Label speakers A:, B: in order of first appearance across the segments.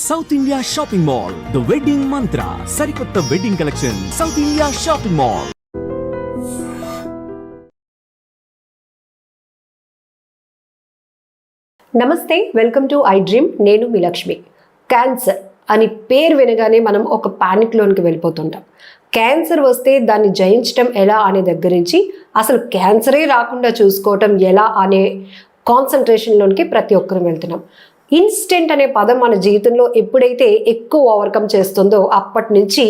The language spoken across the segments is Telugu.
A: South India shopping mall, the wedding మంత్ర, సరికొత్త wedding collection, south India shopping mall.
B: నమస్తే, వెల్కమ్ టు ఐ డ్రీమ్. నేను మీ లక్ష్మి. క్యాన్సర్ అని పేరు వినగానే మనం ఒక పానిక్లోనికి వెళ్ళిపోతుంటాం. క్యాన్సర్ వస్తే దాన్ని జయించడం ఎలా అనే దగ్గర నుంచి అసలు క్యాన్సరే రాకుండా చూసుకోవటం ఎలా అనే కాన్సన్ట్రేషన్లోనికి ప్రతి ఒక్కరం వెళ్తున్నాం. ఇన్స్టెంట్ అనే పదం మన జీవితంలో ఎప్పుడైతే ఎక్కువ ఓవర్కమ్ చేస్తుందో అప్పటి నుంచి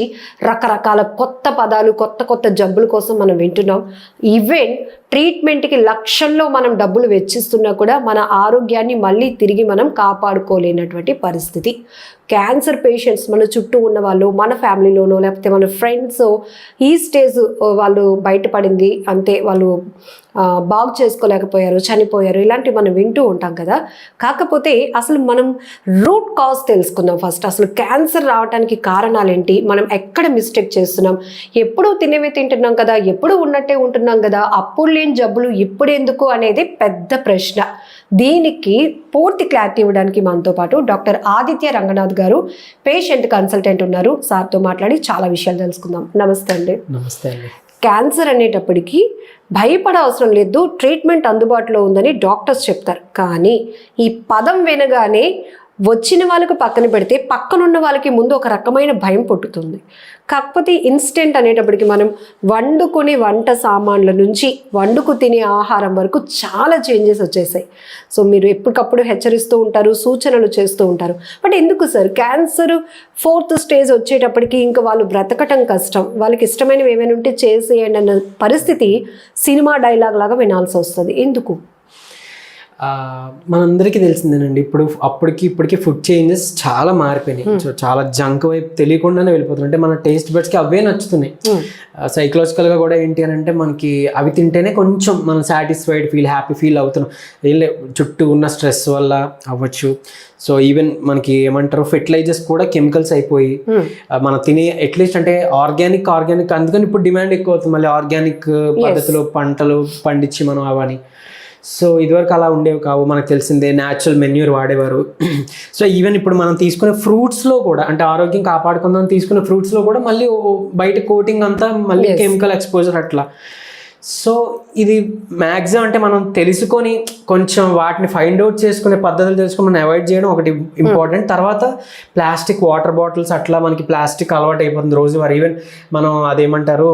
B: రకరకాల కొత్త పదాలు, కొత్త కొత్త జబ్బుల కోసం మనం వింటున్నాం. ఈవెన్ ట్రీట్మెంట్కి లక్షల్లో మనం డబ్బులు వెచ్చిస్తున్నా కూడా మన ఆరోగ్యాన్ని మళ్ళీ తిరిగి మనం కాపాడుకోలేనటువంటి పరిస్థితి. క్యాన్సర్ పేషెంట్స్ మన చుట్టూ ఉన్న వాళ్ళు, మన ఫ్యామిలీలోనో లేకపోతే మన ఫ్రెండ్స్ ఈ స్టేజ్ వాళ్ళు బయటపడింది అంతే, వాళ్ళు బాగు చేసుకోలేకపోయారు, చనిపోయారు, ఇలాంటివి మనం వింటూ ఉంటాం కదా. కాకపోతే అసలు మనం రూట్ కాజ్ తెలుసుకుందాం ఫస్ట్. అసలు క్యాన్సర్ రావడానికి కారణాలు ఏంటి, మనం ఎక్కడ మిస్టేక్ చేస్తున్నాం, ఎప్పుడూ తినేవే తింటున్నాం కదా, ఎప్పుడూ ఉన్నట్టే ఉంటున్నాం కదా, అప్పుడు లేని జబ్బులు ఇప్పుడెందుకు అనేది పెద్ద ప్రశ్న. దీనికి పూర్తి క్లారిటీ ఇవ్వడానికి మనతో పాటు డాక్టర్ ఆదిత్య రంగనాథ్ గారు, పేషెంట్ కన్సల్టెంట్ ఉన్నారు. సార్తో మాట్లాడి చాలా విషయాలు తెలుసుకుందాం. నమస్తే అండి.
C: నమస్తే అండి.
B: క్యాన్సర్ అనేటప్పటికీ భయపడే అవసరం లేదు, ట్రీట్మెంట్ అందుబాటులో ఉందని డాక్టర్స్ చెప్తారు. కానీ ఈ పదం వినగానే వచ్చిన వాళ్ళకు పక్కన పెడితే పక్కనున్న వాళ్ళకి ముందు ఒక రకమైన భయం పుట్టుతుంది. కాకపోతే ఇన్స్టెంట్ అనేటప్పటికి మనం వండుకునే వంట సామాన్ల నుంచి వండుకు తినే ఆహారం వరకు చాలా చేంజెస్ వచ్చేసాయి. సో మీరు ఎప్పటికప్పుడు హెచ్చరిస్తూ ఉంటారు, సూచనలు చేస్తూ ఉంటారు. బట్ ఎందుకు సార్ క్యాన్సర్ 4th స్టేజ్ వచ్చేటప్పటికి ఇంకా వాళ్ళు బ్రతకటం కష్టం, వాళ్ళకి ఇష్టమైనవి ఏమైనా ఉంటే చేసేయండి అన్న పరిస్థితి సినిమా డైలాగ్ లాగా వినాల్సి వస్తుంది. ఎందుకు?
C: మనందరికీ తెలిసిందేనండి, అప్పటికి ఇప్పటికి ఫుడ్ చేంజెస్ చాలా మారిపోయినాయి. సో చాలా జంక్ వైపు తెలియకుండానే వెళ్ళిపోతున్నాయి. అంటే మన టేస్ట్ బడ్స్కి అవే నచ్చుతున్నాయి. సైకలాజికల్గా కూడా ఏంటి అని అంటే మనకి అవి తింటేనే కొంచెం మనం సాటిస్ఫైడ్ ఫీల్, హ్యాపీ ఫీల్ అవుతున్నాం. చుట్టూ ఉన్న స్ట్రెస్ వల్ల అవ్వచ్చు. సో ఈవెన్ మనకి ఏమంటారు, ఫెర్టిలైజర్స్ కూడా కెమికల్స్ అయిపోయి మనం తినే అట్లీస్ట్ అంటే ఆర్గానిక్ అందుకని ఇప్పుడు డిమాండ్ ఎక్కువ అవుతుంది. మళ్ళీ ఆర్గానిక్ పద్ధతిలో పంటలు పండించి మనం అవని. సో ఇదివరకు అలా ఉండేవి కావు, మనకు తెలిసిందే న్యాచురల్ మెన్యూర్ వాడేవారు. సో ఈవెన్ ఇప్పుడు మనం తీసుకునే ఫ్రూట్స్లో కూడా, అంటే ఆరోగ్యం కాపాడుకుందాం తీసుకునే ఫ్రూట్స్లో కూడా మళ్ళీ బయట కోటింగ్ అంతా మళ్ళీ కెమికల్ ఎక్స్పోజర్ అట్లా. సో ఇది మ్యాక్సిమం అంటే మనం తెలుసుకొని కొంచెం వాటిని ఫైండ్ అవుట్ చేసుకునే పద్ధతులు తెలుసుకొని మనం అవాయిడ్ చేయడం ఒకటి ఇంపార్టెంట్. తర్వాత ప్లాస్టిక్ వాటర్ బాటిల్స్, అట్లా మనకి ప్లాస్టిక్ అలవాటు అయిపోతుంది రోజువారీ. ఈవెన్ మనం అదేమంటారు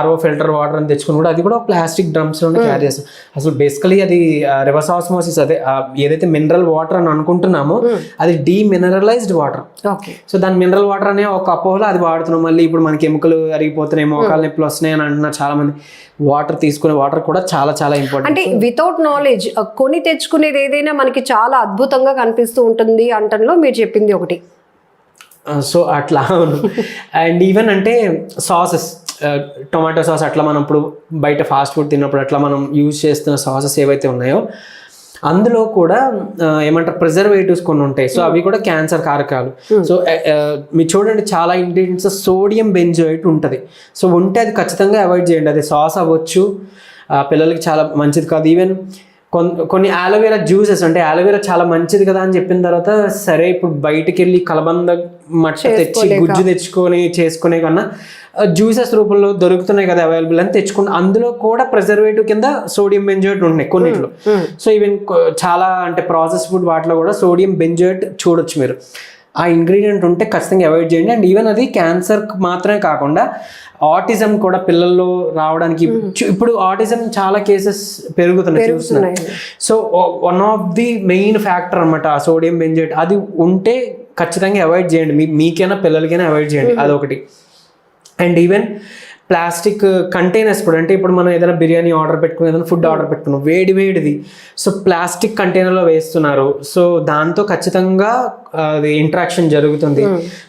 C: RO ఫిల్టర్ వాటర్ అని తెచ్చుకుని కూడా అది కూడా ప్లాస్టిక్ డ్రమ్స్లోనే క్యారీ చేస్తాం. అసలు బేసికలీ అది రివర్స్ ఆస్మోసిస్, అదే ఏదైతే మినరల్ వాటర్ అని అనుకుంటున్నామో అది డీమినరలైజ్డ్ వాటర్. సో దాని మినరల్ వాటర్ అనే ఒక అపోహలో అది వాడుతున్నాం. మళ్ళీ ఇప్పుడు మనకి ఎముకలు అరిగిపోతున్నాయి, మోకాలు నొప్పులు వస్తున్నాయి అని అంటున్నారు చాలా మంది. వాటర్ తీసుకునే వాటర్ కూడా చాలా చాలా ఇంపార్టెంట్.
B: అంటే వితౌట్ నాలెడ్జ్ కొని తెచ్చుకునేది ఏదైనా మనకి చాలా అద్భుతంగా కనిపిస్తూ ఉంటుంది అంటంలో మీరు చెప్పింది ఒకటి.
C: సో అట్లా. అండ్ ఈవెన్ అంటే సాసెస్, టొమాటో సాస్ అట్లా మనం ఇప్పుడు బయట ఫాస్ట్ ఫుడ్ తిన్నప్పుడు అట్లా మనం యూజ్ చేస్తున్న సాసెస్ ఏవైతే ఉన్నాయో అందులో కూడా ఏమంటారు ప్రిజర్వేటివ్స్ కొన్ని ఉంటాయి. సో అవి కూడా క్యాన్సర్ కారకాలు. సో మీరు చూడండి, చాలా ఇంగ్రీడియంట్స్ సోడియం బెంజోయేట్ ఉంటుంది. సో ఉంటే అది ఖచ్చితంగా అవాయిడ్ చేయండి. అది సాస్ అవ్వచ్చు, పిల్లలకి చాలా మంచిది కాదు. ఈవెన్ కొన్ని ఆలోవేరా జ్యూసెస్, అంటే ఆలోవేరా చాలా మంచిది కదా అని చెప్పిన తర్వాత సరే ఇప్పుడు బయటికి వెళ్ళి కలబంద మట్ట తెచ్చి గుజ్జు తెచ్చుకొని చేసుకునే కన్నా జ్యూసెస్ రూపంలో దొరుకుతున్నాయి కదా అవైలబుల్ అని తెచ్చుకుంటే అందులో కూడా ప్రిజర్వేటివ్ కింద సోడియం బెంజోయేట్ ఉన్నాయి కొన్నిట్లో. సో ఈవెన్ చాలా అంటే ప్రాసెస్ ఫుడ్ వాటిలో కూడా సోడియం బెంజోయేట్ చూడొచ్చు మీరు. ఆ ఇంగ్రీడియంట్ ఉంటే ఖచ్చితంగా అవాయిడ్ చేయండి. అండ్ ఈవెన్ అది క్యాన్సర్ మాత్రమే కాకుండా ఆటిజం కూడా పిల్లల్లో రావడానికి, ఇప్పుడు ఆటిజం చాలా కేసెస్ పెరుగుతున్నాయి చూస్తున్నాయి. So one of the main factor అనమాట ఆ సోడియం బెంజోయేట్. అది ఉంటే ఖచ్చితంగా అవాయిడ్ చేయండి, మీకైనా పిల్లలకైనా అవాయిడ్ చేయండి, అదొకటి. అండ్ ఈవెన్ ప్లాస్టిక్ కంటైనర్స్ కూడా, అంటే ఇప్పుడు మనం ఏదైనా బిర్యానీ ఆర్డర్ పెట్టుకుని ఏదైనా ఫుడ్ ఆర్డర్ పెట్టుకున్నాం వేడిది, సో ప్లాస్టిక్ కంటైనర్లో వేస్తున్నారు. సో దాంతో ఖచ్చితంగా అది ఇంట్రాక్షన్ జరుగుతుంది.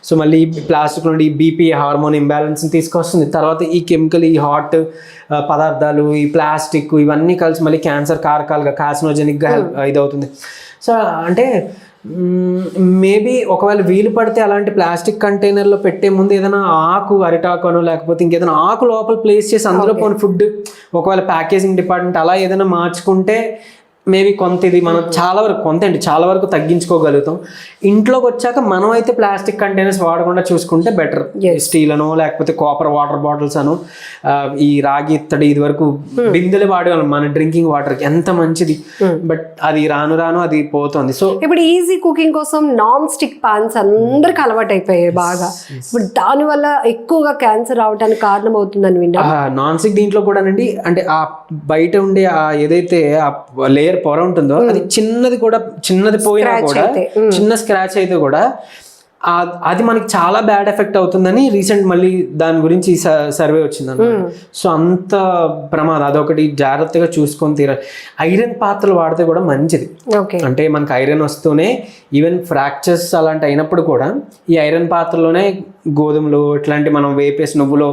C: సో మళ్ళీ ప్లాస్టిక్ నుండి BP హార్మోన్ ఇంబ్యాలెన్స్ని తీసుకొస్తుంది. తర్వాత ఈ కెమికల్, ఈ హాట్ పదార్థాలు, ఈ ప్లాస్టిక్ ఇవన్నీ కలిసి మళ్ళీ క్యాన్సర్ కారకాలుగా, కార్సినోజెనిక్గా ఇదవుతుంది. సో అంటే మేబీ ఒకవేళ వీలు పడితే అలాంటి ప్లాస్టిక్ కంటైనర్లో పెట్టే ముందు ఏదైనా ఆకు, అరిటాకునో లేకపోతే ఇంకేదైనా ఆకు లోపల ప్లేస్ చేసి అందులో పోనీ ఫుడ్, ఒకవేళ ప్యాకేజింగ్ డిపార్ట్మెంట్ అలా ఏదైనా మార్చుకుంటే మేబీ కొంత ఇది మనం చాలా వరకు తగ్గించుకోగలుగుతాం. ఇంట్లోకి వచ్చాక మనం అయితే ప్లాస్టిక్ కంటైనర్స్ వాడకుండా చూసుకుంటే బెటర్. స్టీల్ అనో లేకపోతే కాపర్ వాటర్ బాటిల్స్ అను, ఈ రాగి ఇత్తడి ఇది వరకు బిందెలు వాడేవాళ్ళం మన డ్రింకింగ్ వాటర్కి, ఎంత మంచిది. బట్ అది రాను రాను అది పోతుంది. సో
B: ఇప్పుడు ఈజీ కుకింగ్ కోసం నాన్ స్టిక్ పాన్స్ అందరికి అలవాటు అయిపోయాయి బాగా. ఇప్పుడు దానివల్ల ఎక్కువగా క్యాన్సర్ రావడానికి కారణం అవుతుందని విన్నా.
C: నాన్ స్టిక్ దీంట్లో కూడానండి, అంటే ఆ బయట ఉండే ఆ ఏదైతే ఆ లేయర్ పొర ఉంటుందో అది చిన్నది పోయినా కూడా, చిన్న స్క్రాచ్ అయితే కూడా అది మనకి చాలా బ్యాడ్ ఎఫెక్ట్ అవుతుందని రీసెంట్ మళ్ళీ దాని గురించి సర్వే వచ్చింది. సో అంత ప్రమాదం, అదొకటి జాగ్రత్తగా చూసుకొని తీరాలి. ఐరన్ పాత్రలు వాడితే కూడా మంచిది. అంటే మనకి ఐరన్ వస్తూనే ఈవెన్ ఫ్రాక్చర్స్ అలాంటి అయినప్పుడు కూడా ఈ ఐరన్ పాత్రలోనే గోధుమలు ఇట్లాంటి మనం వేపేసి నువ్వులో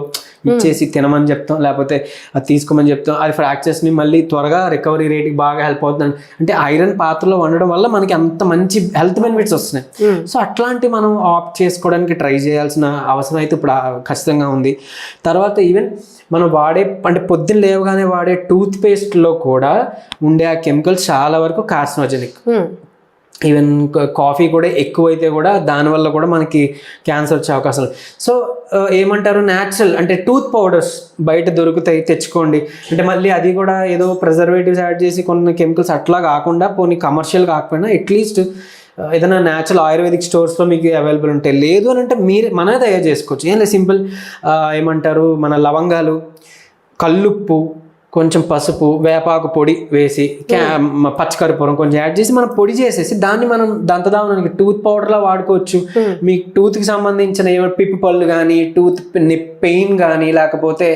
C: ఇచ్చేసి తినమని చెప్తాం, లేకపోతే అది తీసుకోమని చెప్తాం. అది ఫ్రాక్చర్స్ని మళ్ళీ త్వరగా రికవరీ రేట్కి బాగా హెల్ప్ అవుతుంది. అంటే ఐరన్ పాత్రలో వండడం వల్ల మనకి అంత మంచి హెల్త్ బెనిఫిట్స్ వస్తున్నాయి. సో అట్లాంటి మనం ఆప్ట్ చేసుకోవడానికి ట్రై చేయాల్సిన అవసరం అయితే ఇప్పుడు ఖచ్చితంగా ఉంది. తర్వాత ఈవెన్ మనం అంటే పొద్దున్న లేవగానే వాడే టూత్ పేస్ట్లో కూడా ఉండే ఆ కెమికల్స్ చాలా వరకు కార్సినోజెనిక్. ఈవెన్ కాఫీ కూడా ఎక్కువైతే కూడా దానివల్ల కూడా మనకి క్యాన్సర్ వచ్చే అవకాశం. సో ఏమంటారు, న్యాచురల్ అంటే టూత్ పౌడర్స్ బయట దొరుకుతాయి, తెచ్చుకోండి. అంటే మళ్ళీ అది కూడా ఏదో ప్రిజర్వేటివ్స్ యాడ్ చేసి కొన్ని కెమికల్స్ అట్లా కాకుండా, పోనీ కమర్షియల్ కాకపోయినా అట్లీస్ట్ ఏదైనా న్యాచురల్ ఆయుర్వేదిక్ స్టోర్స్లో మీకు అవైలబుల్ ఉంటాయి. లేదు అని అంటే మనమే తయారు చేసుకోవచ్చు. ఏం లేదు, సింపుల్ ఏమంటారు, మన లవంగాలు, కల్లుప్పు, కొంచెం పసుపు, వేపాకు పొడి వేసి పచ్చకర్పూరం కొంచెం యాడ్ చేసి మనం పొడి చేసేసి దాన్ని మనం దంతదావనానికి టూత్ పౌడర్లా వాడుకోవచ్చు. మీకు టూత్కి సంబంధించిన ఏమైనా పిప్పి పళ్ళు కానీ, టూత్ పెయిన్ కానీ, లేకపోతే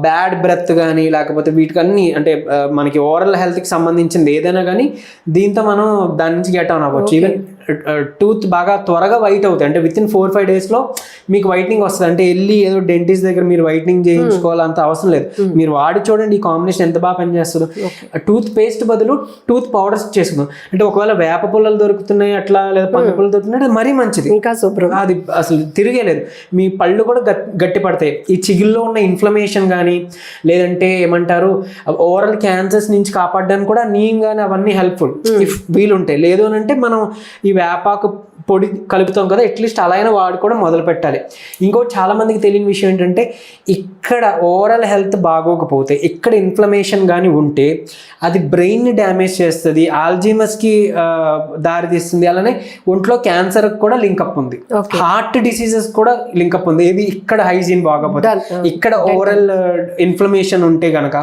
C: బ్యాడ్ బ్రెత్ కానీ, లేకపోతే వీటికన్నీ అంటే మనకి ఓరల్ హెల్త్కి సంబంధించింది ఏదైనా కానీ దీంతో మనం దాని నుంచి గెట్ ఆన్ అవ్వచ్చు. ఈవెన్ టూత్ బాగా త్వరగా వైట్ అవుతాయి. అంటే విత్ ఇన్ 4-5 డేస్లో మీకు వైట్నింగ్ వస్తుంది. అంటే వెళ్ళి ఏదో డెంటిస్ట్ దగ్గర మీరు వైట్నింగ్ చేయించుకోవాలంత అవసరం లేదు. మీరు వాడి చూడండి ఈ కాంబినేషన్ ఎంత బాగా పనిచేస్తుందో. టూత్ పేస్ట్ బదులు టూత్ పౌడర్స్ చేసుకుందాం. అంటే ఒకవేళ వేప పుల్లలు దొరుకుతున్నాయి అట్లా, లేదా పండు పుల్లలు దొరుకుతున్నాయి, మరీ మంచిది.
B: ఇంకా సూపర్.
C: అది అసలు తిరిగేలేదు. మీ పళ్ళు కూడా గట్టి పడతాయి. ఈ చిగుల్లో ఉన్న ఇన్ఫ్లమేషన్ కానీ, లేదంటే ఏమంటారు ఓరల్ క్యాన్సర్స్ నుంచి కాపాడడానికి కూడా నీమ్ కానీ అవన్నీ హెల్ప్ఫుల్ ఇఫ్ వీలుంటాయి. లేదు అని అంటే మనం ఈ వేపాకు పొడి కలుపుతాం కదా, అట్లీస్ట్ అలా అయినా వాడుకోవడం మొదలు పెట్టాలి. ఇంకోటి చాలా మందికి తెలియని విషయం ఏంటంటే, ఇక్కడ ఓరల్ హెల్త్ బాగోకపోతే, ఇక్కడ ఇన్ఫ్లమేషన్ కానీ ఉంటే అది బ్రెయిన్ని డ్యామేజ్ చేస్తుంది, ఆల్జీమస్కి దారితీస్తుంది. అలానే ఒంట్లో క్యాన్సర్కి కూడా లింకప్ ఉంది, హార్ట్ డిసీజెస్ కూడా లింకప్ ఉంది. ఏది ఇక్కడ హైజీన్ బాగోపోతే, ఇక్కడ ఓరల్ ఇన్ఫ్లమేషన్ ఉంటే కనుక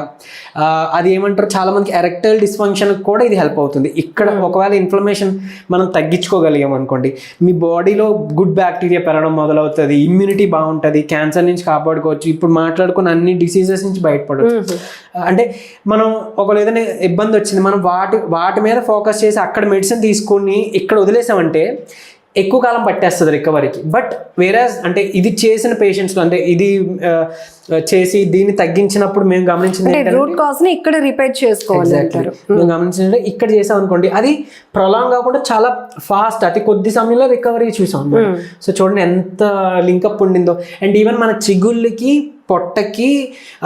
C: అది ఏమంటారు, చాలా మందికి ఎరెక్టైల్ డిస్ఫంక్షన్కి కూడా ఇది హెల్ప్ అవుతుంది. ఇక్కడ ఒకవేళ ఇన్ఫ్లమేషన్ మనం తగ్గించుకోగలిగాం అనుకోండి, మీ బాడీలో గుడ్ బ్యాక్టీరియా పెరగడం మొదలవుతుంది, ఇమ్యూనిటీ బాగుంటుంది, క్యాన్సర్ నుంచి కాపాడుకోవచ్చు. ఇప్పుడు మాట్లాడుకున్న అన్ని డిసీజెస్ నుంచి బయటపడవచ్చు. అంటే మనం ఒకవేళ ఏదైనా ఇబ్బంది వచ్చింది, మనం వాటి మీద ఫోకస్ చేసి అక్కడ మెడిసిన్ తీసుకొని ఇక్కడ వదిలేసామంటే ఎక్కువ కాలం పట్టేస్తుంది రికవరీకి. బట్ వేరేస్ అంటే ఇది చేసిన పేషెంట్స్లో, అంటే ఇది చేసి దీన్ని తగ్గించినప్పుడు మేము గమనించింది
B: రూట్ కాజ్ ని ఇక్కడ రిపేర్ చేసుకోవాలి అంటారు.
C: మేము గమనించిందంటే ఇక్కడ చేసాం అనుకోండి, అది ప్రొలాంగ్ కాకుండా చాలా ఫాస్ట్, అతి కొద్ది సమయంలో రికవరీ చూసాం. సో చూడండి ఎంత లింకప్ ఉండిందో. అండ్ ఈవెన్ మన చిగుళ్ళకి, పొట్టకి,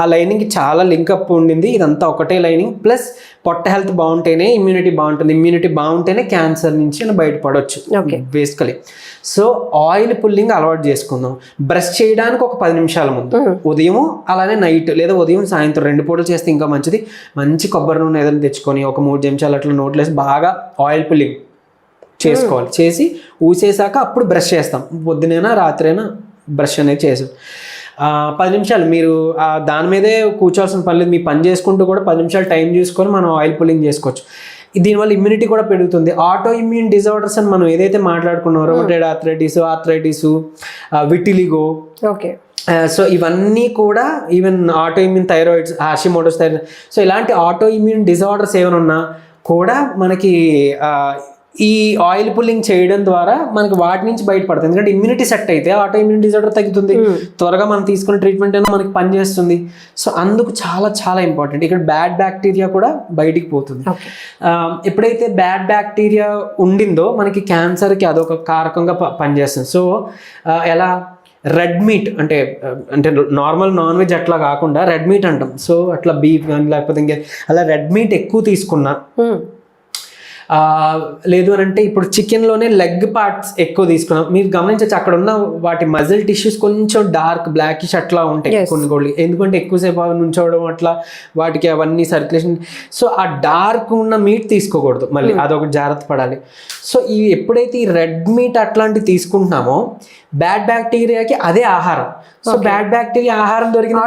C: ఆ లైనింగ్కి చాలా లింకప్ ఉండింది. ఇదంతా ఒకటే లైనింగ్. ప్లస్ పొట్ట హెల్త్ బాగుంటేనే ఇమ్యూనిటీ బాగుంటుంది, ఇమ్యూనిటీ బాగుంటేనే క్యాన్సర్ నుంచి బయటపడవచ్చు బేసికలీ. సో ఆయిల్ పుల్లింగ్ అలవాటు చేసుకుందాం. బ్రష్ చేయడానికి ఒక 10 నిమిషాల ముందు, ఉదయం అలానే నైట్, లేదా ఉదయం సాయంత్రం 2 పూటలు చేస్తే ఇంకా మంచిది. మంచి కొబ్బరి నూనె ఏదైనా తెచ్చుకొని ఒక 3 నిమిషాలు అట్లా నోట్లేసి బాగా ఆయిల్ పుల్లింగ్ చేసుకోవాలి. చేసి ఊసేసాక అప్పుడు బ్రష్ చేస్తాం. పొద్దునైనా రాత్రైనా బ్రష్ అనేది చేసాం. 10 నిమిషాలు మీరు దాని మీదే కూర్చోవాల్సిన పని లేదు. మీ పని చేసుకుంటూ కూడా 10 నిమిషాలు టైం చూసుకొని మనం ఆయిల్ పుల్లింగ్ చేసుకోవచ్చు. దీనివల్ల ఇమ్యూనిటీ కూడా పెరుగుతుంది. ఆటో ఇమ్యూన్ డిజార్డర్స్ అని మనం ఏదైతే మాట్లాడుకున్నాం, rheumatoid arthritis, vitiligo,
B: okay.
C: So ఇవన్నీ కూడా, even auto immune thyroids, Hashimoto's thyroid, so ఇలాంటి ఆటో ఇమ్యూన్ డిజార్డర్స్ ఏమైనా ఉన్నా కూడా మనకి ఈ ఆయిల్ పుల్లింగ్ చేయడం ద్వారా మనకి వాటి నుంచి బయటపడుతుంది. ఎందుకంటే ఇమ్యూనిటీ సెట్ అయితే ఆటో ఇమ్యూన్ డిజార్డర్ తగ్గుతుంది, త్వరగా మనం తీసుకునే ట్రీట్మెంట్ అయినా మనకి పనిచేస్తుంది. సో అందుకు చాలా చాలా ఇంపార్టెంట్. ఇక్కడ బ్యాడ్ బ్యాక్టీరియా కూడా బయటికి పోతుంది. ఎప్పుడైతే బ్యాడ్ బ్యాక్టీరియా ఉండిందో మనకి క్యాన్సర్కి అదొక కారకంగా పనిచేస్తుంది. సో ఎలా రెడ్ మీట్ అంటే నార్మల్ నాన్ వెజ్ అట్లా కాకుండా రెడ్ మీట్ అంటాం. సో అట్లా బీఫ్ కానీ లేకపోతే ఇంకా అలా రెడ్ మీట్ ఎక్కువ తీసుకున్నా, లేదు అని అంటే ఇప్పుడు చికెన్లోనే లెగ్ పార్ట్స్ ఎక్కువ తీసుకున్నాం. మీరు గమనించవచ్చు అక్కడ ఉన్న వాటి మజిల్ టిష్యూస్ కొంచెం డార్క్ బ్లాకిష్ అట్లా ఉంటాయి కొన్ని కోళ్ళు, ఎందుకంటే ఎక్కువసేపు అవి నుంచోవడం అట్లా వాటికి అవన్నీ సర్క్యులేషన్. సో ఆ డార్క్ ఉన్న మీట్ తీసుకోకూడదు, మళ్ళీ అదొకటి జాగ్రత్త పడాలి. సో ఈ ఎప్పుడైతే ఈ రెడ్ మీట్ అట్లాంటివి తీసుకుంటున్నామో బ్యాడ్ బ్యాక్టీరియాకి అదే ఆహారం. సో బ్యాడ్ బ్యాక్టీరియా ఆహారం దొరికిన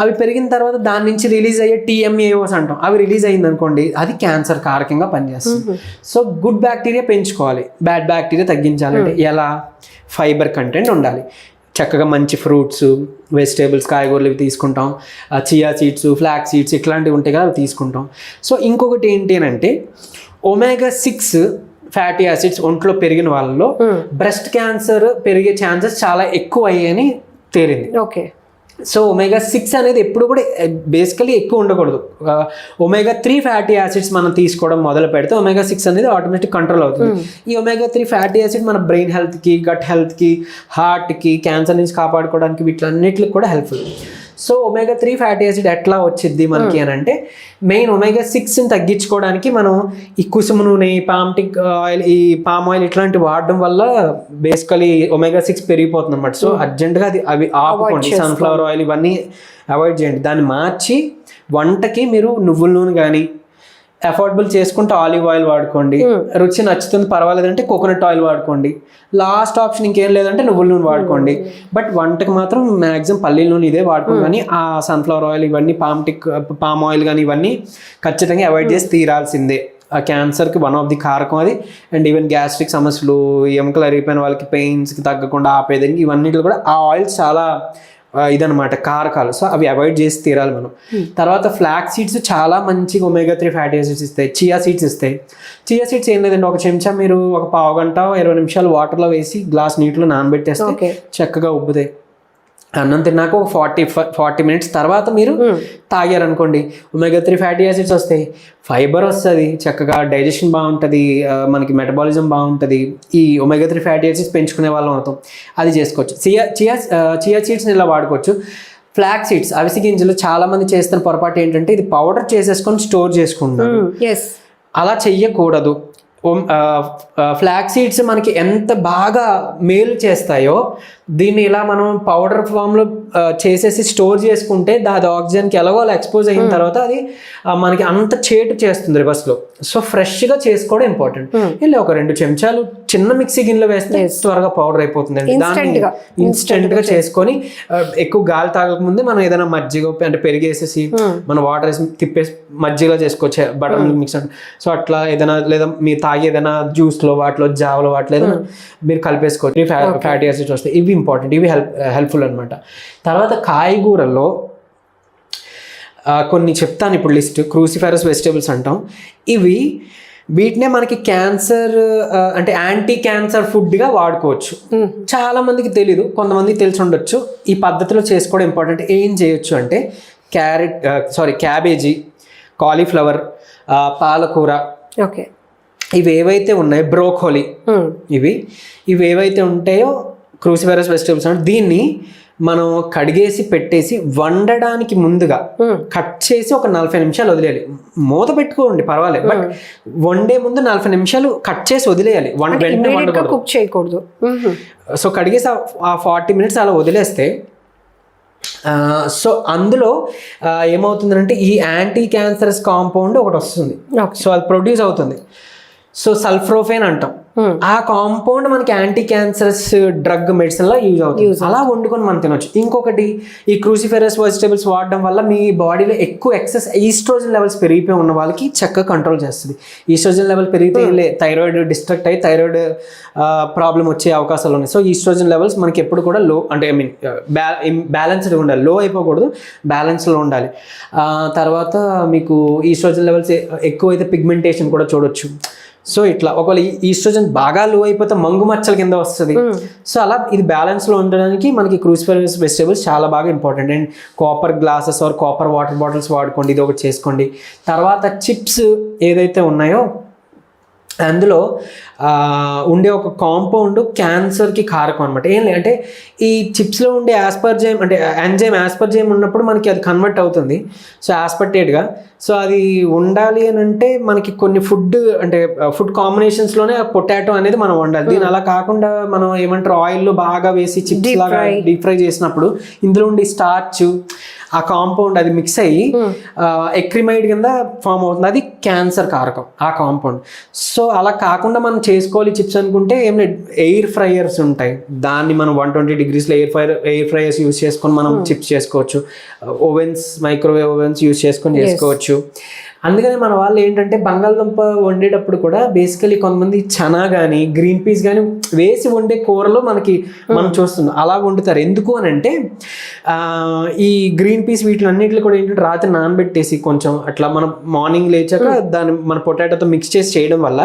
C: అవి పెరిగిన తర్వాత దాని నుంచి రిలీజ్ అయ్యే TMAOs అంటాం, అవి రిలీజ్ అయింది అనుకోండి అది క్యాన్సర్ కారకంగా పనిచేస్తుంది. సో గుడ్ బ్యాక్టీరియా పెంచుకోవాలి, బ్యాడ్ బ్యాక్టీరియా తగ్గించాలంటే ఎలా? ఫైబర్ కంటెంట్ ఉండాలి, చక్కగా మంచి ఫ్రూట్స్, వెజిటేబుల్స్, కాయగూరలు ఇవి తీసుకుంటాం, చియా సీడ్స్, ఫ్లాక్ సీడ్స్ ఇట్లాంటివి ఉంటాయి కదా అవి తీసుకుంటాం. సో ఇంకొకటి ఏంటి అని అంటే omega-6 ఫ్యాటీ యాసిడ్స్ ఒంట్లో పెరిగిన వాళ్ళలో బ్రెస్ట్ క్యాన్సర్ పెరిగే ఛాన్సెస్ చాలా ఎక్కువ అయ్యాయని తేలింది.
B: ఓకే.
C: సో omega-6 అనేది ఎప్పుడు కూడా బేసికలీ ఎక్కువ ఉండకూడదు. omega-3 ఫ్యాటీ యాసిడ్స్ మనం తీసుకోవడం మొదలు పెడితే omega-6 అనేది ఆటోమేటిక్ కంట్రోల్ అవుతుంది. ఈ omega-3 ఫ్యాటీ యాసిడ్ మన బ్రెయిన్ హెల్త్కి, గట్ హెల్త్కి, హార్ట్కి, క్యాన్సర్ నుంచి కాపాడుకోవడానికి వీటిలన్నిటికి కూడా helpful. So omega-3 fatty acid ఎట్లా వచ్చింది మనకి అని అంటే మెయిన్ omega-6ని తగ్గించుకోవడానికి మనం ఈ కుసుమ నూనె, పామ్టిక్ ఆయిల్, ఈ పామ్ ఆయిల్ ఇట్లాంటివి వాడడం వల్ల బేసికలీ omega-6 పెరిగిపోతుంది అనమాట. సో అర్జెంటుగా అవి ఆపుకోండి, సన్ఫ్లవర్ ఆయిల్ ఇవన్నీ అవాయిడ్ చేయండి. దాన్ని మార్చి వంటకి మీరు నువ్వుల నూనె కానీ అఫోర్డబుల్ చేసుకుంటే ఆలివ్ ఆయిల్ వాడుకోండి, రుచి నచ్చుతుంది పర్వాలేదంటే కోకోనట్ ఆయిల్ వాడుకోండి, లాస్ట్ ఆప్షన్ ఇంకేం లేదంటే నువ్వుల నూనె వాడుకోండి. బట్ వంటకి మాత్రం మ్యాక్సిమం పల్లీల నూనె ఇదే వాడుకోండి, కానీ ఆ సన్ఫ్లవర్ ఆయిల్ ఇవన్నీ పామ్ ఆయిల్ కానీ ఇవన్నీ ఖచ్చితంగా అవాయిడ్ చేసి తీరాల్సిందే. ఆ క్యాన్సర్కి వన్ ఆఫ్ ది కారకం అది. అండ్ ఈవెన్ గ్యాస్ట్రిక్ సమస్యలు, ఎముకలు అరిగిపోయిన వాళ్ళకి పెయిన్స్కి తగ్గకుండా ఆపేదానికి ఇవన్నిటిలో కూడా ఆ ఆయిల్స్ చాలా ఇదనమాట కారకాలు. సో అవి అవాయిడ్ చేసి తీరాలి మనం. తర్వాత ఫ్లాక్ సీడ్స్ చాలా మంచిగా omega-3 ఫ్యాటీ యాసిడ్స్ ఇస్తాయి, చియా సీడ్స్ ఇస్తాయి. చియా సీడ్స్ ఏం లేదండి, ఒక చెంచా మీరు ఒక పావు గంట 20 నిమిషాలు వాటర్లో వేసి గ్లాస్ నీటిలో నానబెట్టేస్తే చక్కగా ఉబ్బుతాయి. అన్నం తిన్నాక ఒక 40 మినిట్స్ తర్వాత మీరు తాగారనుకోండి omega-3 ఫ్యాటీ యాసిడ్స్ వస్తాయి, ఫైబర్ వస్తుంది, చక్కగా డైజెషన్ బాగుంటుంది, మనకి మెటబాలిజం బాగుంటుంది. ఈ omega-3 ఫ్యాటీ యాసిడ్స్ పెంచుకునే వాళ్ళం అవుతాం, అది చేసుకోవచ్చు. చియా సీడ్స్ని ఇలా వాడుకోవచ్చు. ఫ్లాక్ సీడ్స్, అవిసి గింజలు చాలా మంది చేస్తున్న పొరపాటు ఏంటంటే ఇది పౌడర్ చేసేసుకొని స్టోర్ చేసుకుంటారు. అలా చెయ్యకూడదు. ఫ్లాక్ సీడ్స్ మనకి ఎంత బాగా మేలు చేస్తాయో దీన్ని ఇలా మనం పౌడర్ ఫామ్లో చేసేసి స్టోర్ చేసుకుంటే అది ఆక్సిజన్కి ఎలాగో అలా ఎక్స్పోజ్ అయిన తర్వాత అది మనకి అంత చేటు చేస్తుంది రివర్స్లో. సో ఫ్రెష్గా చేసుకోవడం ఇంపార్టెంట్. ఇలా ఒక 2 చెంచాలు చిన్న మిక్సీ గిన్నెలో వేస్తే త్వరగా పౌడర్ అయిపోతుందండి. దాన్ని ఇన్స్టెంట్గా చేసుకొని ఎక్కువ గాలి తాగకముందే మనం ఏదైనా మజ్జిగ అంటే పెరిగేసేసి మన వాటర్ వేసి తిప్పేసి మజ్జిగలో చేసుకోవచ్చు, బటర్ మిల్క్ మిక్స్. సో అట్లా ఏదైనా లేదా మీరు తాగే ఏదైనా జ్యూస్లో వాటిలో జావలో వాటిలో ఏదైనా మీరు కలిపేసుకోవచ్చు. ఫ్యాటీ యాసిడ్స్ వస్తాయి, ఇవి ఇంపార్టెంట్, ఇవి హెల్ప్ఫుల్ అనమాట. తర్వాత కాయగూరల్లో కొన్ని చెప్తాను ఇప్పుడు లిస్ట్. క్రూసిఫెరస్ వెజిటేబుల్స్ అంటాం, వీటినే మనకి క్యాన్సర్ అంటే యాంటీ క్యాన్సర్ ఫుడ్గా వాడుకోవచ్చు. చాలా మందికి తెలీదు, కొంతమందికి తెలిసి ఉండొచ్చు. ఈ పద్ధతిలో చేసుకోవడం ఇంపార్టెంట్. ఏం చేయొచ్చు అంటే క్యాబేజీ, కాలీఫ్లవర్, పాలకూర, ఇవి ఏవైతే ఉన్నాయో, బ్రోకోలీ, ఇవి ఏవైతే ఉంటాయో క్రూసిఫెరస్ వెజిటేబుల్స్ అంటే దీన్ని మనం కడిగేసి పెట్టేసి వండడానికి ముందుగా కట్ చేసి ఒక 40 నిమిషాలు వదిలేయాలి. మూత పెట్టుకోండి పర్వాలేదు, బట్ వండే ముందు 40 నిమిషాలు కట్ చేసి వదిలేయాలి,
B: కుక్ చేయకూడదు.
C: సో కడిగేసి ఆ 40 మినిట్స్ అలా వదిలేస్తే సో అందులో ఏమవుతుందంటే ఈ యాంటీ క్యాన్సరస్ కాంపౌండ్ ఒకటి వస్తుంది. సో అది ప్రొడ్యూస్ అవుతుంది. సో సల్ఫ్రోఫెన్ అంటాం. ఆ కాంపౌండ్ మనకి యాంటీ క్యాన్సరస్ డ్రగ్ మెడిసిన్ లా యూజ్ అవుతుంది. అలా వండుకొని మనం తినొచ్చు. ఇంకొకటి, ఈ క్రూసిఫెరస్ వెజిటేబుల్స్ వాడడం వల్ల మీ బాడీలో ఎక్కువ ఎక్సెస్ ఈస్ట్రోజన్ లెవెల్స్ పెరిగిపోయి ఉన్న వాళ్ళకి చక్కగా కంట్రోల్ చేస్తుంది. ఈస్ట్రోజన్ లెవెల్ పెరిగితే థైరాయిడ్ డిస్ట్రక్ట్ అయ్యి థైరాయిడ్ ప్రాబ్లం వచ్చే అవకాశాలు ఉన్నాయి. సో ఈస్ట్రోజన్ లెవెల్స్ మనకి ఎప్పుడు కూడా లో అంటే బ్యాలెన్స్డ్గా ఉండాలి, లో అయిపోకూడదు, బ్యాలెన్స్లో ఉండాలి. తర్వాత మీకు ఈస్ట్రోజన్ లెవెల్స్ ఎక్కువైతే పిగ్మెంటేషన్ కూడా చూడొచ్చు. సో ఇట్లా ఒకవేళ ఈస్ట్రోజన్ బాగా లో అయిపోతే మంగు మచ్చల కింద వస్తుంది. సో అలా ఇది బ్యాలెన్స్లో ఉండడానికి మనకి క్రూసిఫెరస్ వెజిటేబుల్స్ చాలా బాగా important. And copper glasses or copper water bottles వాడుకోండి, ఇది ఒకటి చేసుకోండి. తర్వాత చిప్స్ ఏదైతే ఉన్నాయో అందులో ఉండే ఒక కాంపౌండ్ క్యాన్సర్కి కారకం అనమాట. ఏం లేదు అంటే ఈ చిప్స్లో ఉండే యాస్పర్జైమ్ అంటే యాస్పర్జైమ్ ఉన్నప్పుడు మనకి అది కన్వర్ట్ అవుతుంది సో యాస్పర్టేట్గా. సో అది ఉండాలి అని అంటే మనకి కొన్ని ఫుడ్ కాంబినేషన్స్లోనే పొటాటో అనేది మనం వండాలి. దీని అలా కాకుండా మనం ఏమంటారు ఆయిల్లో బాగా వేసి చిప్స్ లాగా డీప్ ఫ్రై చేసినప్పుడు ఇందులో ఉండే స్టార్చ్ ఆ కాంపౌండ్ అది మిక్స్ అయ్యి ఎక్రిమైడ్ కింద ఫామ్ అవుతుంది. అది క్యాన్సర్ కారకం ఆ కాంపౌండ్. సో అలా కాకుండా మనం చేసుకోవాలి చిప్స్ అనుకుంటే ఏం లేదు, ఎయిర్ ఫ్రైయర్స్ ఉంటాయి. దాన్ని మనం 120 degreesలో ఎయిర్ ఫ్రైయర్స్ యూస్ చేసుకొని మనం చిప్స్ చేసుకోవచ్చు. ఓవెన్స్, మైక్రోవేవ్ ఓవెన్స్ యూస్ చేసుకొని చేసుకోవచ్చు. అందుకని మన వాళ్ళు ఏంటంటే బంగాళదుంప వండేటప్పుడు కూడా బేసికలీ కొంతమంది చనా కానీ గ్రీన్ పీస్ కానీ వేసి వండే కూరలో మనం చూస్తున్నాం అలా వండుతారు. ఎందుకు అని అంటే ఈ గ్రీన్ పీస్ వీటిలన్నిటిలో కూడా ఏంటంటే రాత్రి నానబెట్టేసి కొంచెం అట్లా మనం మార్నింగ్ లేచాక దాన్ని మన పొటాటోతో మిక్స్ చేసి చేయడం వల్ల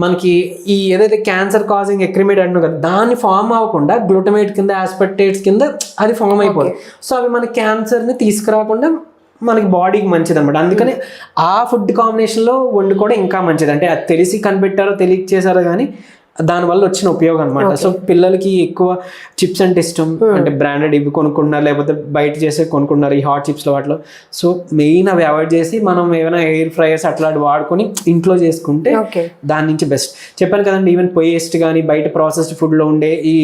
C: మనకి ఈ ఏదైతే క్యాన్సర్ కాజింగ్ ఎక్రిమేట్ అంటున్నాం కదా దాన్ని ఫామ్ అవ్వకుండా గ్లూటమేట్ కింద యాస్పర్టేట్స్ కింద అది ఫామ్ అయిపోతుంది. సో అవి మన క్యాన్సర్ని తీసుకురాకుండా మనకి బాడీకి మంచిది అనమాట. అందుకని ఆ ఫుడ్ కాంబినేషన్లో వండుకోవడం ఇంకా మంచిది. అంటే అది తెలిసి కనిపెట్టారో తెలియచేశారో కానీ దానివల్ల వచ్చిన ఉపయోగం అనమాట. సో పిల్లలకి ఎక్కువ చిప్స్ అంటే ఇష్టం, అంటే బ్రాండెడ్ ఇవి కొనుక్కుంటున్నారు లేకపోతే బయట చేసే కొనుక్కుంటున్నారు ఈ హాట్ చిప్స్లో వాటిలో. సో మెయిన్ అవి అవాయిడ్ చేసి మనం ఏమైనా ఎయిర్ ఫ్రైయర్స్ అట్లాంటి వాడుకొని ఇంట్లో చేసుకుంటే దాని నుంచి బెస్ట్. చెప్పాను కదండి, ఈవెన్ పేస్ట్ కానీ బయట ప్రాసెస్డ్ ఫుడ్లో ఉండే ఈ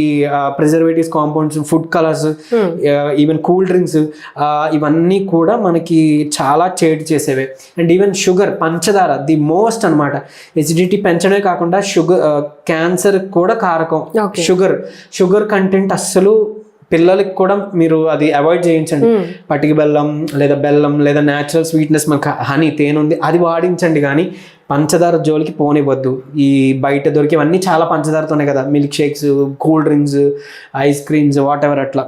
C: preservatives compounds, food colours, even cool drinks ఇవన్నీ కూడా మనకి చాలా చేటు చేసేవే. అండ్ ఈవెన్ షుగర్, పంచదార ది మోస్ట్ అనమాట. ఎసిడిటీ పెంచడమే కాకుండా క్యాన్సర్ కూడా కారకం. షుగర్ కంటెంట్ అస్సలు పిల్లలకి కూడా మీరు అది అవాయిడ్ చేయించండి. పటిక బెల్లం లేదా న్యాచురల్ స్వీట్నెస్ మనకు హనీ, తేనె ఉంది, అది వాడించండి. కానీ పంచదార జోలికి పోనివ్వద్దు. ఈ బయట దొరికేవన్నీ చాలా పంచదారతోనే కదా, milk shakes, cool drinks, ice creams, what ever అట్లా.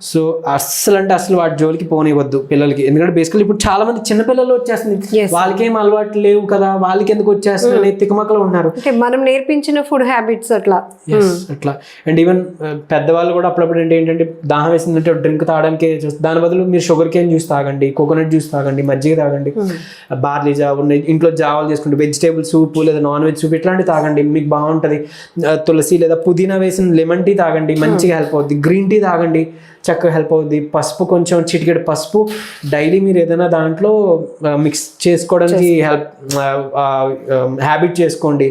C: సో అస్సలు వాటి జోలికి పోనివ్వద్దు పిల్లలకి. ఎందుకంటే బేసికల్లీ ఇప్పుడు చాలా మంది చిన్నపిల్లలు వచ్చేస్తుంది, వాళ్ళకేం అలవాటు లేవు కదా, వాళ్ళకి ఎందుకు వచ్చేస్తుంది తికమకలు ఉన్నారు.
B: మనం నేర్పించిన ఫుడ్ హ్యాబిట్స్ అట్లా.
C: అండ్ ఈవెన్ పెద్దవాళ్ళు కూడా అప్పుడప్పుడు ఏంటంటే దాహం వేసిందంటే డ్రింక్ తాగడానికి దాని బదులు మీరు షుగర్ కేన్ జ్యూస్ తాగండి, కోకోనట్ జ్యూస్ తాగండి, మజ్జిగ తాగండి, బార్లీ జావ ఉన్నాయి, ఇంట్లో జావాలు చేసుకుంటే వెజిటేబుల్ సూప్ లేదా నాన్ వెజ్ సూప్ ఇట్లాంటివి తాగండి, మీకు బాగుంటుంది. తులసి లేదా పుదీనా వేసిన లెమన్ టీ తాగండి, మంచిగా హెల్ప్ అవుద్ది. గ్రీన్ టీ తాగండి, చక్కగా హెల్ప్ అవుద్ది. పసుపు, కొంచెం చిటికెడు పసుపు డైలీ మీరు ఏదైనా దాంట్లో మిక్స్ చేసుకోవడానికి హ్యాబిట్ చేసుకోండి.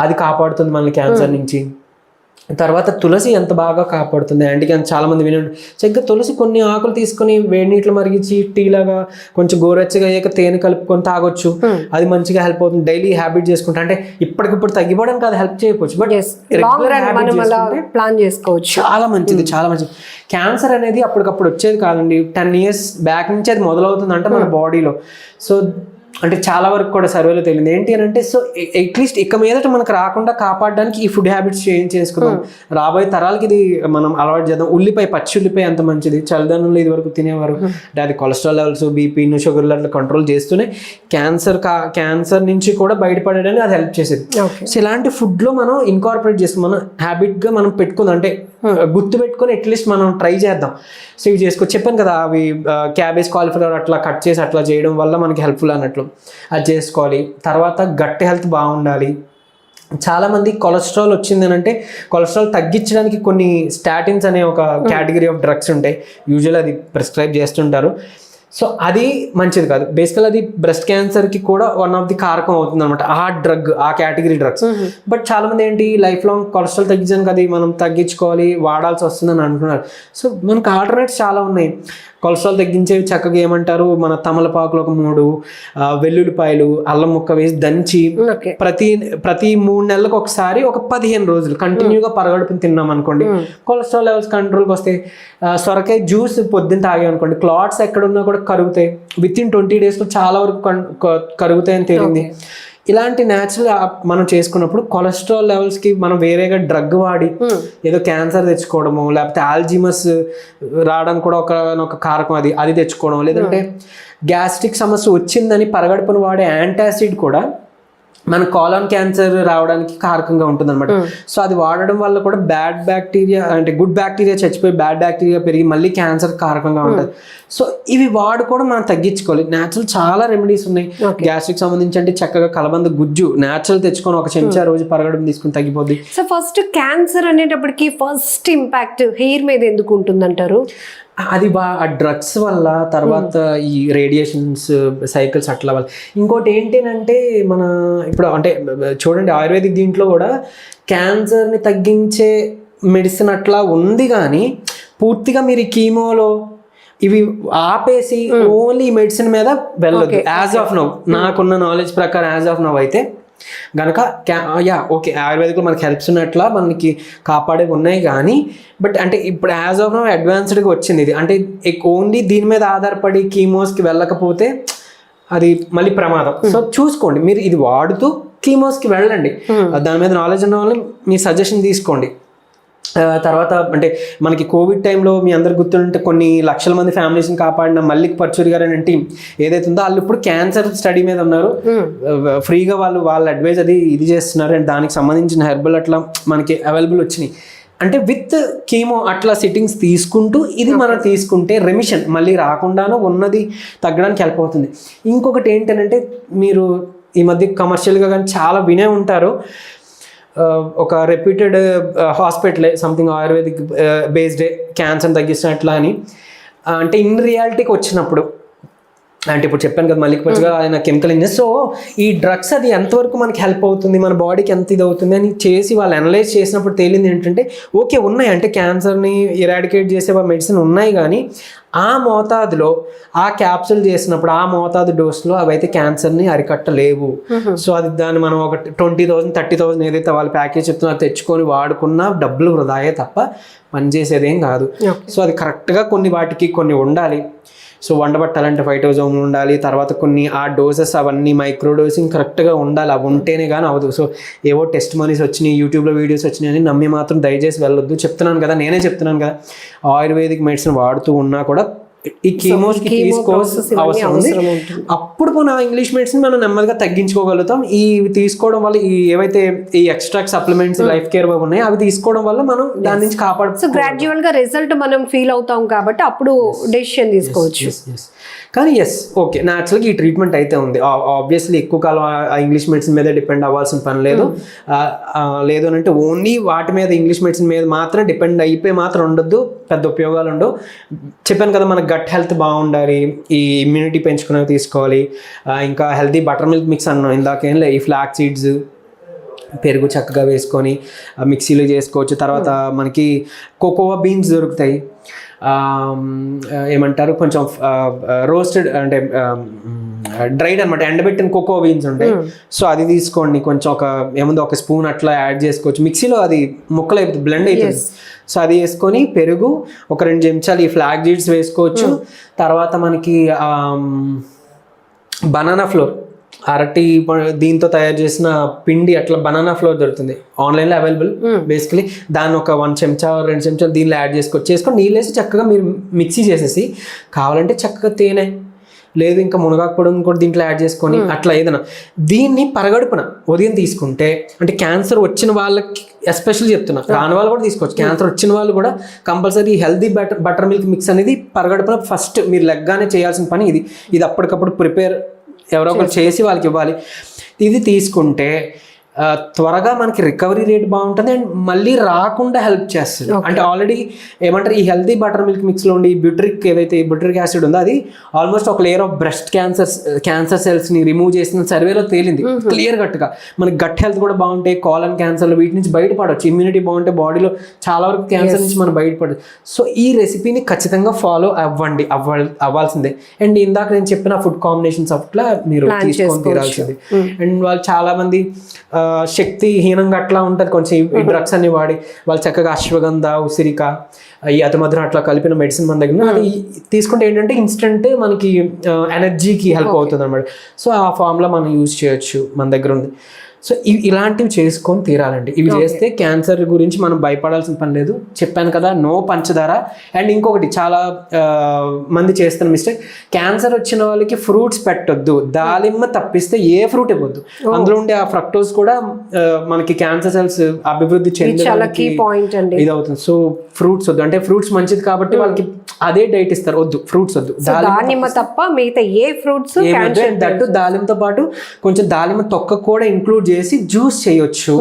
C: అది కాపాడుతుంది మనల్ని క్యాన్సర్ నుంచి. తర్వాత తులసి ఎంత బాగా కాపాడుతుంది యాంటీ క్యాన్సర్. చాలా మంది వినండి, చక్కగా తులసి కొన్ని ఆకులు తీసుకొని వేడి నీటిలో మరిగించి టీ లాగా కొంచెం గోరెచ్చగా అయ్యాక తేనె కలుపుకొని తాగొచ్చు. అది మంచిగా హెల్ప్ అవుతుంది. డైలీ హ్యాబిట్ చేసుకుంటే అంటే ఇప్పటికిప్పుడు తగ్గిపోవడానికి అది హెల్ప్ చేయవచ్చు, బట్
B: ప్లాన్ చేసుకోవచ్చు.
C: చాలా మంచిది. క్యాన్సర్ అనేది అప్పటికప్పుడు వచ్చేది కాదండి, 10 years బ్యాక్ నుంచి అది మొదలవుతుంది అంటే మన బాడీలో. సో అంటే చాలా వరకు కూడా సర్వేలో తెలియదు ఏంటి అని అంటే, సో అట్లీస్ట్ ఇక మీదట మనకు రాకుండా కాపాడడానికి ఈ ఫుడ్ హ్యాబిట్స్ చేంజ్ చేసుకుందాం. రాబోయే తరాలకి ఇది మనం అలవాటు చేద్దాం. పచ్చి ఉల్లిపాయ ఎంత మంచిది, చలిదనంలో ఇది వరకు తినేవారు. అంటే అది కొలెస్ట్రాల్ లెవెల్స్, బీపీను, షుగర్ లెవెల్ కంట్రోల్ చేస్తూనే క్యాన్సర్ నుంచి కూడా బయటపడడానికి అది హెల్ప్ చేసేది. సో ఇలాంటి ఫుడ్లో మనం ఇన్కార్పొరేట్ చేస్తాం, మనం హ్యాబిట్గా మనం పెట్టుకుందాం. అంటే గుర్తు పెట్టుకొని అట్లీస్ట్ మనం ట్రై చేద్దాం. సో ఇవి చేసుకోవచ్చు. చెప్పాను కదా, అవి క్యాబేజ్, కాలీఫ్లవర్ అట్లా కట్ చేసి అట్లా చేయడం వల్ల మనకి హెల్ప్ఫుల్ అన్నట్లు అది చేసుకోవాలి. తర్వాత గట్ హెల్త్ బాగుండాలి. చాలామంది కొలెస్ట్రాల్ వచ్చిందని అంటే కొలెస్ట్రాల్ తగ్గించడానికి కొన్ని స్టాటిన్స్ అనే ఒక కేటగిరీ ఆఫ్ డ్రగ్స్ ఉంటాయి, యూజువల్ అది ప్రిస్క్రైబ్ చేస్తుంటారు. సో అది మంచిది కాదు. బేసికల్ అది బ్రెస్ట్ క్యాన్సర్కి కూడా వన్ ఆఫ్ ది కారకం అవుతుంది అనమాట, ఆ డ్రగ్, ఆ కేటగిరీ డ్రగ్స్. బట్ చాలా మంది ఏంటి లైఫ్ లాంగ్ కొలెస్ట్రాల్ తగ్గించడానికి అది మనం తగ్గించుకోవాలి, వాడాల్సి వస్తుందని అంటున్నారు. సో మనకు ఆల్టర్నేట్స్ చాలా ఉన్నాయి. కొలెస్ట్రాల్ తగ్గించేవి చక్కగా ఏమంటారు, మన తమలపాకులు ఒక 3, వెల్లుల్లిపాయలు, అల్లం ముక్క వేసి దంచి ప్రతి 3 నెలలకు ఒకసారి ఒక 15 రోజులు కంటిన్యూగా పరగడుపుని తిన్నాం అనుకోండి, కొలెస్ట్రాల్ లెవెల్స్ కంట్రోల్కి వస్తాయి. సొరకాయ జ్యూస్ పొద్దున్న తాగామనుకోండి, క్లాట్స్ ఎక్కడున్నా కూడా కరుగుతాయి. వితిన్ 20 days చాలా వరకు కరుగుతాయని తేలింది. ఇలాంటి న్యాచురల్ మనం చేసుకున్నప్పుడు కొలెస్ట్రాల్ లెవెల్స్కి మనం వేరేగా డ్రగ్ వాడి ఏదో క్యాన్సర్ తెచ్చుకోవడము, లేకపోతే ఆల్జీమస్ రావడానికి కూడా ఒక కారకం అది తెచ్చుకోవడం, లేదంటే గ్యాస్ట్రిక్ సమస్య వచ్చిందని పరగడుపును వాడే యాంటాసిడ్ కూడా మన కాలన్ క్యాన్సర్ రావడానికి కారకంగా ఉంటుంది అనమాట. సో అది వాడడం వల్ల కూడా బ్యాడ్ బ్యాక్టీరియా అంటే గుడ్ బ్యాక్టీరియా చచ్చిపోయి బ్యాడ్ బ్యాక్టీరియా పెరిగి మళ్ళీ క్యాన్సర్ కారకంగా ఉంటుంది. సో ఇవి వాడుకోవడం మనం తగ్గించుకోవాలి. న్యాచురల్ చాలా రెమెడీస్ ఉన్నాయి గ్యాస్ట్రిక్ సంబంధించి. అంటే చక్కగా కలబంద గుజ్జు న్యాచురల్ తెచ్చుకొని ఒక చెంచా రోజు పరగడం తీసుకుని తగ్గిపోద్ది.
B: సో ఫస్ట్ క్యాన్సర్ అనేటప్పటికి ఫస్ట్ ఇంపాక్ట్ హెయిర్ మీద ఎందుకు ఉంటుందంటారు?
C: అది ఆ డ్రగ్స్ వల్ల, తర్వాత ఈ రేడియేషన్స్ సైకిల్స్ అట్లా వల్ల. ఇంకోటి ఏంటంటే మన ఇప్పుడు అంటే చూడండి ఆయుర్వేదిక్ దీంట్లో కూడా క్యాన్సర్ని తగ్గించే మెడిసిన్ అట్లా ఉంది, కానీ పూర్తిగా మీరు ఈ కీమోలో ఇవి ఆపేసి ఓన్లీ ఈ మెడిసిన్ మీద వెళ్ళొద్దు. యాజ్ ఆఫ్ నౌ నాకున్న నాలెడ్జ్ ప్రకారం యాజ్ ఆఫ్ నౌ అయితే గనక ఓకే ఆయుర్వేదిక్లో మనకి హెల్ప్స్ ఉన్నట్లా మనకి కాపాడే ఉన్నాయి, కానీ బట్ అంటే ఇప్పుడు యాజ్ ఆఫ్ నౌ అడ్వాన్స్డ్గా వచ్చింది ఇది. అంటే ఓన్లీ దీని మీద ఆధారపడి కీమోస్కి వెళ్ళకపోతే అది మళ్ళీ ప్రమాదం. సో చూసుకోండి, మీరు ఇది వాడుతూ కీమోస్కి వెళ్ళండి. దాని మీద నాలెడ్జ్ ఉన్న వాళ్ళని మీ సజెషన్ తీసుకోండి. తర్వాత అంటే మనకి కోవిడ్ టైంలో మీ అందరు గుర్తుంటే కొన్ని లక్షల మంది ఫ్యామిలీస్ని కాపాడిన మల్లిక్ పర్చూరి గారు అనే టీం ఏదైతే ఉందో వాళ్ళు ఇప్పుడు క్యాన్సర్ స్టడీ మీద ఉన్నారు. ఫ్రీగా వాళ్ళ అడ్వైజ్ అది ఇది చేస్తున్నారు. అండ్ దానికి సంబంధించిన హెర్బల్ అట్లా మనకి అవైలబుల్ వచ్చినాయి. అంటే విత్ కీమో అట్లా సిట్టింగ్స్ తీసుకుంటూ ఇది మనం తీసుకుంటే రెమిషన్ మళ్ళీ రాకుండానూ ఉన్నది తగ్గడానికి హెల్ప్ అవుతుంది. ఇంకొకటి ఏంటంటే మీరు ఈ మధ్య కమర్షియల్గా కానీ చాలా వినే ఉంటారు, ఒక రెప్యూటెడ్ హాస్పిటలే సంథింగ్ ఆయుర్వేదిక్ బేస్డే క్యాన్సర్ తగ్గిస్తున్నట్లా అని. అంటే ఇన్ రియాలిటీకి వచ్చినప్పుడు అంటే ఇప్పుడు చెప్పాను కదా మల్లిక్ పచ్చిగా ఆయన కెమికల్ ఇంజనీర్. సో ఈ డ్రగ్స్ అది ఎంతవరకు మనకి హెల్ప్ అవుతుంది, మన బాడీకి ఎంత ఇది అవుతుంది అని చేసి వాళ్ళు అనలైజ్ చేసినప్పుడు తేలింది ఏంటంటే ఓకే ఉన్నాయి, అంటే క్యాన్సర్ని ఇరాడికేట్ చేసే మెడిసిన్ ఉన్నాయి, కానీ ఆ మోతాదులో ఆ క్యాప్సూల్ చేసినప్పుడు ఆ మోతాదు డోస్లో అవైతే క్యాన్సర్ని అరికట్టలేవు. సో అది దాన్ని మనం ఒక 20,000 30,000 ఏదైతే వాళ్ళ ప్యాకేజ్ చెప్తున్నారో తెచ్చుకొని వాడుకున్నా డబ్బులు వృధాయే తప్ప పనిచేసేదేం కాదు. సో అది కరెక్ట్గా కొన్ని వాటికి కొన్ని ఉండాలి. సో వండబట్టాలంటే 5,000 ఉండాలి. తర్వాత కొన్ని ఆ డోసెస్ అవన్నీ మైక్రో డోసింగ్ కరెక్ట్గా ఉండాలి. అవి ఉంటేనే కానీ అవ్వదు. సో ఏవో టెస్ట్ మనీస్ వచ్చినాయి, యూట్యూబ్లో వీడియోస్ వచ్చినాయి అని నమ్మి మాత్రం దయచేసి వెళ్ళొద్దు. చెప్తున్నాను కదా, నేనే చెప్తున్నాను కదా, ఆయుర్వేదిక్ మెడిసిన్ వాడుతూ ఉన్నా కూడా ఈ కీమోస్కి తీసుకోవాల్సిన అవసరం ఉంది. అప్పుడు మన ఇంగ్లీష్ మెడిసిన్ మనం నెమ్మదిగా తగ్గించుకోగలుగుతాం. ఈ తీసుకోవడం వల్ల ఈ ఏవైతే ఈ ఎక్స్ట్రాక్ట్ సప్లిమెంట్స్ లైఫ్ కేర్ ఉన్నాయి అవి తీసుకోవడం వల్ల మనం దాని నుంచి కాపాడు.
B: సో గ్రాడ్యువల్ గా రిజల్ట్ మనం ఫీల్ అవుతాం కాబట్టి అప్పుడు డెసిషన్ తీసుకోవచ్చు.
C: కానీ ఓకే న్యాచురల్గా ఈ ట్రీట్మెంట్ అయితే ఉంది. ఆబ్వియస్లీ ఎక్కువ కాలం ఇంగ్లీష్ మెడిసిన్ మీద డిపెండ్ అవ్వాల్సిన పని లేదు. లేదు అని అంటే ఓన్లీ వాటి మీద ఇంగ్లీష్ మెడిసిన్ మీద మాత్రం డిపెండ్ అయిపోయి మాత్రం ఉండొద్దు, పెద్ద ఉపయోగాలు ఉండవు. చెప్పాను కదా మనకు గట్ హెల్త్ బాగుండాలి, ఈ ఇమ్యూనిటీ పెంచుకునేవి తీసుకోవాలి. ఇంకా హెల్తీ బటర్ మిల్క్ మిక్స్ అన్నాం ఇందాకేం లే, ఈ ఫ్లాక్ సీడ్స్ పెరుగు చక్కగా వేసుకొని మిక్సీలో చేసుకోవచ్చు. తర్వాత మనకి కోకోవా బీన్స్ దొరుకుతాయి, ఏమంటారు కొంచెం రోస్టెడ్ అంటే డ్రైడ్ అనమాట, ఎండబెట్టిన కోకో బీన్స్ ఉంటాయి. సో అది తీసుకోండి, కొంచెం ఒక స్పూన్ అట్లా యాడ్ చేసుకోవచ్చు. మిక్సీలో అది ముక్కలు అయిపోతుంది, బ్లెండ్ అవుతుంది. సో అది వేసుకొని పెరుగు ఒక 2 చెంచాలు ఈ ఫ్లాక్ సీడ్స్ వేసుకోవచ్చు. తర్వాత మనకి బనానా ఫ్లోర్, అరటి దీంతో తయారు చేసిన పిండి అట్లా బనానా ఫ్లోర్ దొరుకుతుంది ఆన్లైన్లో అవైలబుల్. బేసికలీ దాన్ని ఒక 1 చెంచా 2 చెంచాలు దీనిలో యాడ్ చేసుకొని నీళ్ళు వేసి చక్కగా మీరు మిక్సీ చేసేసి కావాలంటే చక్కగా తేనె లేదు ఇంకా మునగాకు పొడిని కూడా దీంట్లో యాడ్ చేసుకొని అట్లా ఏదైనా దీన్ని పరగడుపున ఉదయం తీసుకుంటే, అంటే క్యాన్సర్ వచ్చిన వాళ్ళకి ఎస్పెషల్లీ చెప్తున్నా, రాని వాళ్ళు కూడా తీసుకోవచ్చు. క్యాన్సర్ వచ్చిన వాళ్ళు కూడా compulsory healthy butter milk mix అనేది పరగడుపున ఫస్ట్ మీరు లెగ్గానే చేయాల్సిన పని ఇది. ఇది అప్పటికప్పుడు ప్రిపేర్ ఎవరో ఒకరు చేసి వాళ్ళకి ఇవ్వాలి. ఇది తీసుకుంటే త్వరగా మనకి రికవరీ రేట్ బాగుంటుంది అండ్ మళ్ళీ రాకుండా హెల్ప్ చేస్తుంది. అంటే ఆల్రెడీ ఏమంటారు ఈ హెల్దీ బటర్ మిల్క్ మిక్స్లో ఉండి ఏదైతే బ్యూటరిక్ యాసిడ్ ఉందో అది ఆల్మోస్ట్ ఒక లేయర్ ఆఫ్ బ్రెస్ట్ క్యాన్సర్ సెల్స్ని రిమూవ్ చేసిన సర్వేలో తేలింది క్లియర్ కట్గా. మనకి గట్ హెల్త్ కూడా బాగుంటాయి, కాలన్ క్యాన్సర్లు వీటి నుంచి బయటపడవచ్చు. ఇమ్యూనిటీ బాగుంటే బాడీలో చాలా వరకు క్యాన్సర్ నుంచి మనం బయటపడచ్చు. సో ఈ రెసిపీని ఖచ్చితంగా ఫాలో అవ్వాల్సిందే. అండ్ ఇందాక నేను చెప్పిన ఫుడ్ కాంబినేషన్స్ అట్లా మీరు తీసుకొని తీరాల్సింది. అండ్ వాళ్ళు చాలా మంది శక్తిహీనంగా అట్లా ఉంటుంది కొంచెం ఈ డ్రగ్స్ అన్ని వాడి వాళ్ళు చక్కగా అశ్వగంధ, ఉసిరిక, ఈ అతిమధురం అట్లా కలిపిన మెడిసిన్ మన దగ్గర అది తీసుకుంటే ఏంటంటే ఇన్స్టెంట్ మనకి ఎనర్జీకి హెల్ప్ అవుతుంది అనమాట. సో ఆ ఫామ్లో మనం యూజ్ చేయొచ్చు, మన దగ్గర ఉంది. సో ఇలాంటివి చేసుకొని తీరాలండి. ఇవి చేస్తే క్యాన్సర్ గురించి మనం భయపడాల్సిన పని లేదు. చెప్పాను కదా, నో పంచదార. అండ్ ఇంకొకటి చాలా మంది చేస్తున్న మిస్టేక్, క్యాన్సర్ వచ్చిన వాళ్ళకి ఫ్రూట్స్ పెట్టొద్దు, దాలిమ్మ తప్పిస్తే ఏ ఫ్రూట్ ఇవ్వద్దు. అందులో ఉండే ఆ ఫ్రక్టోస్ కూడా మనకి క్యాన్సర్ సెల్స్ అభివృద్ధి చెందడానికి ఇది అవుతుంది. సో ఫ్రూట్స్ వద్దు, అంటే ఫ్రూట్స్ మంచిది కాబట్టి వాళ్ళకి అదే డైట్ ఇస్తారు, వద్దు ఫ్రూట్స్ వద్దు,
B: దానిమ్మ తప్ప మిగతా ఏ ఫ్రూట్స్
C: దట్టు దాలింతో పాటు కొంచెం దాలిమ్మ తొక్క కూడా ఇంక్లూడ్ చేసి జ్యూస్ చేయొచ్చు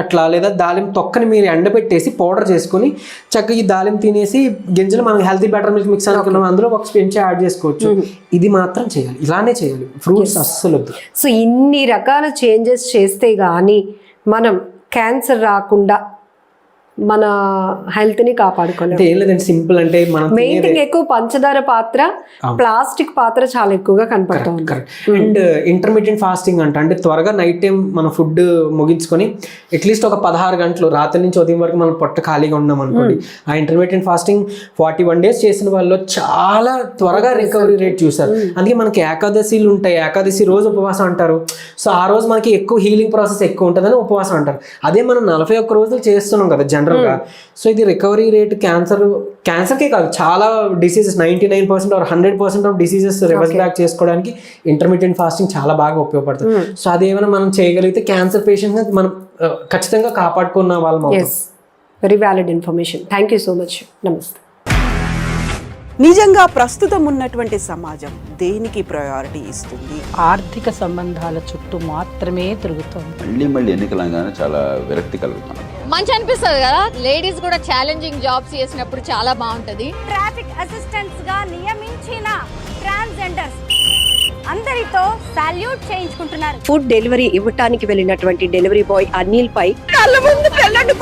C: అట్లా. లేదా దాలిమ్మ తొక్కని మీరు ఎండబెట్టేసి పౌడర్ చేసుకుని చక్కగా ఈ దాలిమ్మ తినేసి గింజలు మనం హెల్తీ బటర్ మిల్క్ మిక్స్ అనుకున్నాం అందులో ఒక స్పెంచ్ యాడ్ చేసుకోవచ్చు. ఇది మాత్రం చేయాలి, ఇలానే చేయాలి, ఫ్రూట్స్ అస్సలు వద్దు.
B: సో ఇన్ని రకాల చేంజెస్ చేస్తే గానీ మనం క్యాన్సర్ రాకుండా మన హెల్త్ ని కాపాడుకోవాలి.
C: ఏం లేదండి, సింపుల్. అంటే మనం
B: మెయిన్ థింగ్ ఎక్కువ పంచదార పాత్ర, ప్లాస్టిక్ పాత్ర చాలా ఎక్కువగా కనపడుతుంది.
C: అండ్ ఇంటర్మీడియట్ ఫాస్టింగ్ అంటే త్వరగా నైట్ టైం మన ఫుడ్ ముగించుకొని అట్లీస్ట్ ఒక 16 గంటలు రాత్రి నుంచి ఉదయం వరకు మనం పొట్ట ఖాళీగా ఉన్నాం అనుకోండి. ఆ ఇంటర్మీడియట్ ఫాస్టింగ్ 41 days చేసిన వాళ్ళు చాలా త్వరగా రికవరీ రేట్ చూసారు. అందుకే మనకి ఏకాదశిలు ఉంటాయి, ఏకాదశి రోజు ఉపవాసం అంటారు. సో ఆ రోజు మనకి ఎక్కువ హీలింగ్ ప్రాసెస్ ఎక్కువ ఉంటుందని ఉపవాసం అంటారు. అదే మనం 41 రోజులు చేస్తున్నాం కదా జనరల్గా. సో ఇది రికవరీ రేట్ క్యాన్సర్కే కాదు, చాలా diseases 99% or 100% of diseases reverse back చేసుకోవడానికి ఇంటర్మీడియట్ ఫాస్టింగ్ చాలా బాగా ఉపయోగపడుతుంది. సో అదేమైనా మనం చేయగలిగితే క్యాన్సర్ పేషెంట్స్ మనం ఖచ్చితంగా కాపాడుకున్న వాళ్ళం.
B: Very valid information. Thank you so much. నమస్తే.
D: నిజంగా ప్రస్తుతం ఉన్నటువంటి సమాజం దేనికి ప్రయారిటీ ఇస్తుంది?
E: ఆర్థిక సంబంధాల చుట్టూ మాత్రమే తిరుగుతోంది.
F: మళ్ళీ ఎన్నికలంగానే చాలా విరక్తి కలుగుతున్నాం.
G: మంచి అనిపిస్తుంది కదా, లేడీస్ కూడా ఛాలెంజింగ్ జాబ్స్ చేసినప్పుడు చాలా బాగుంటది.
H: ట్రాఫిక్ అసిస్టెంట్స్ గా నియమించిన ట్రాన్స్జెండర్స్ అందరితో సాల్యూట్ చేయించుకుంటున్నారు.
B: ఫుడ్ డెలివరీ ఇవ్వటానికి వెళ్ళినటువంటి డెలివరీ బాయ్ అనిల్ పై
D: కళ్ళ ముందు పెళ్ళండి